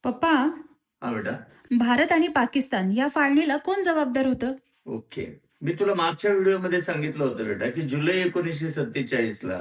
पप्पा, हां बेटा. भारत आणि पाकिस्तान या फाळणीला कोण जबाबदार होतं? ओके. मी तुला मागच्या व्हिडिओमध्ये सांगितलं होतं बेटा, की जुलै 1947ला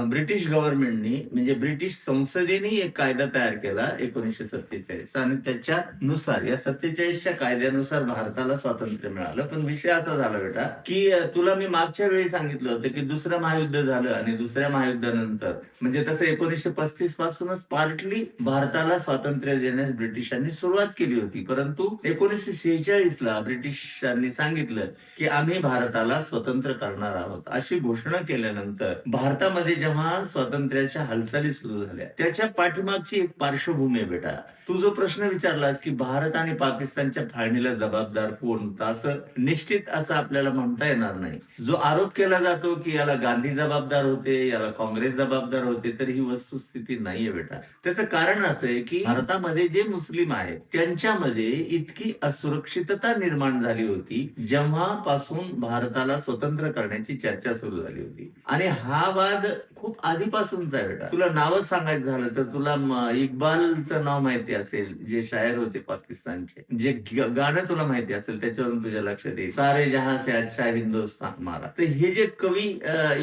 ब्रिटिश गव्हर्नमेंटनी म्हणजे ब्रिटिश संसदेने एक कायदा तयार केला 1947 आणि त्याच्यानुसार या 47च्या कायद्यानुसार भारताला स्वातंत्र्य मिळालं. पण विषय असा झाला बेटा, की तुला मी मागच्या वेळी सांगितलं होतं, की दुसरं महायुद्ध झालं आणि दुसऱ्या महायुद्धानंतर म्हणजे तसं 1935 पासूनच पार्टली भारताला स्वातंत्र्य देण्यास ब्रिटिशांनी सुरुवात केली होती. परंतु 1946ला ब्रिटिशांनी सांगितलं, की आम्ही भारताला स्वतंत्र करणार आहोत अशी घोषणा केल्यानंतर भारतामध्ये जेव्हा स्वातंत्र्याच्या हालचाली सुरू झाल्या त्याच्या पाठीमागची एक पार्श्वभूमी आहे बेटा. तू जो प्रश्न विचारलास की भारत आणि पाकिस्तानच्या फाळणीला जबाबदार कोण, तर असं निश्चित असं आपल्याला म्हणता येणार नाही. जो आरोप केला जातो की याला गांधी जबाबदार होते, याला काँग्रेस जबाबदार होते, तर ही वस्तुस्थिती नाहीये बेटा. त्याचं कारण असं आहे की भारतामध्ये जे मुस्लिम आहेत त्यांच्यामध्ये इतकी असुरक्षितता निर्माण झाली होती जेव्हापासून भारताला स्वतंत्र करण्याची चर्चा सुरू झाली होती. आणि हा वाद खूप आधीपासूनचा आहे बेटा. तुला नावच सांगायचं झालं तर तुला इक्बालचं नाव माहिती असेल, जे शायर होते पाकिस्तानचे, जे गाणं तुला माहिती असेल, त्याच्यावरून तुझ्या लक्षात येईल, सारे जहां से अच्छा हिंदुस्तान हमारा. तर हे जे कवी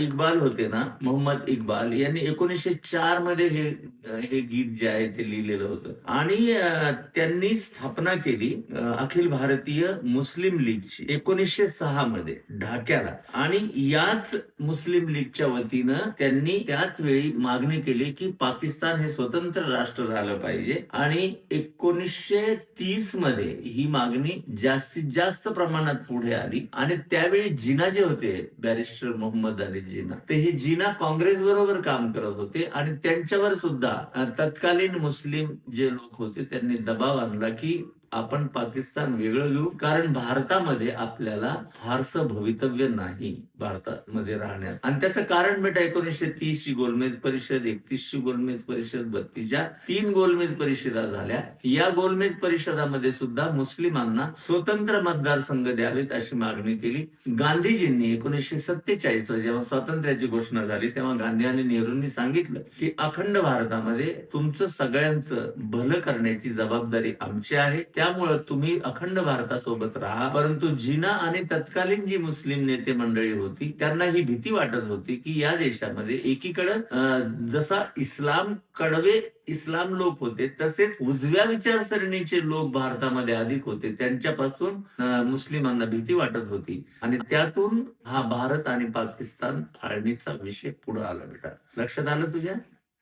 इक्बाल होते ना, मोहम्मद इक्बाल यांनी 1904 मध्ये हे गीत जे आहे ते लिहिलेलं होतं. आणि त्यांनी स्थापना केली अखिल भारतीय मुस्लिम लीगची 1906 मध्ये ढाक्याला. आणि याच मुस्लिम लीगच्या वतीनं त्यांनी त्याच वेळी मागणी केली की पाकिस्तान हे स्वतंत्र राष्ट्र झालं पाहिजे. आणि 1930 मध्ये ही मागणी जास्तीत जास्त प्रमाणात पुढे आली. आणि त्यावेळी जिना जे होते, बॅरिस्टर मोहम्मद अली जिना, ते हे जिना काँग्रेस बरोबर काम करत होते आणि त्यांच्यावर सुद्धा तत्कालीन मुस्लिम जे लोक होते त्यांनी दबाव आणला की आपण पाकिस्तान वेगळं घेऊ, कारण भारतामध्ये आपल्याला फारसं भवितव्य नाही भारतामध्ये राहण्यात. आणि त्याचं कारण बेटा 1930 ची गोलमेज परिषद, 31 ची गोलमेज परिषद, 32च्या 3 गोलमेज परिषदा झाल्या. या गोलमेज परिषदामध्ये सुद्धा मुस्लिमांना स्वतंत्र मतदारसंघ द्यावेत अशी मागणी केली. गांधीजींनी 1947ला जेव्हा स्वातंत्र्याची घोषणा झाली तेव्हा गांधी आणि नेहरूंनी सांगितलं की अखंड भारतामध्ये तुमचं सगळ्यांचं भलं करण्याची जबाबदारी आमची आहे, त्यामुळं तुम्ही अखंड भारतासोबत राहा. परंतु जिना आणि तत्कालीन जी मुस्लिम नेते मंडळी होती त्यांना ही भीती वाटत होती की या देशामध्ये एकीकडं जसा कडवे इस्लाम लोक होते तसेच उजव्या विचारसरणीचे लोक भारतामध्ये अधिक होते, त्यांच्यापासून मुस्लिमांना भीती वाटत होती. आणि त्यातून हा भारत आणि पाकिस्तान फाळणीचा विषय पुढे आला बेटा. लक्षात आलं तुझ्या?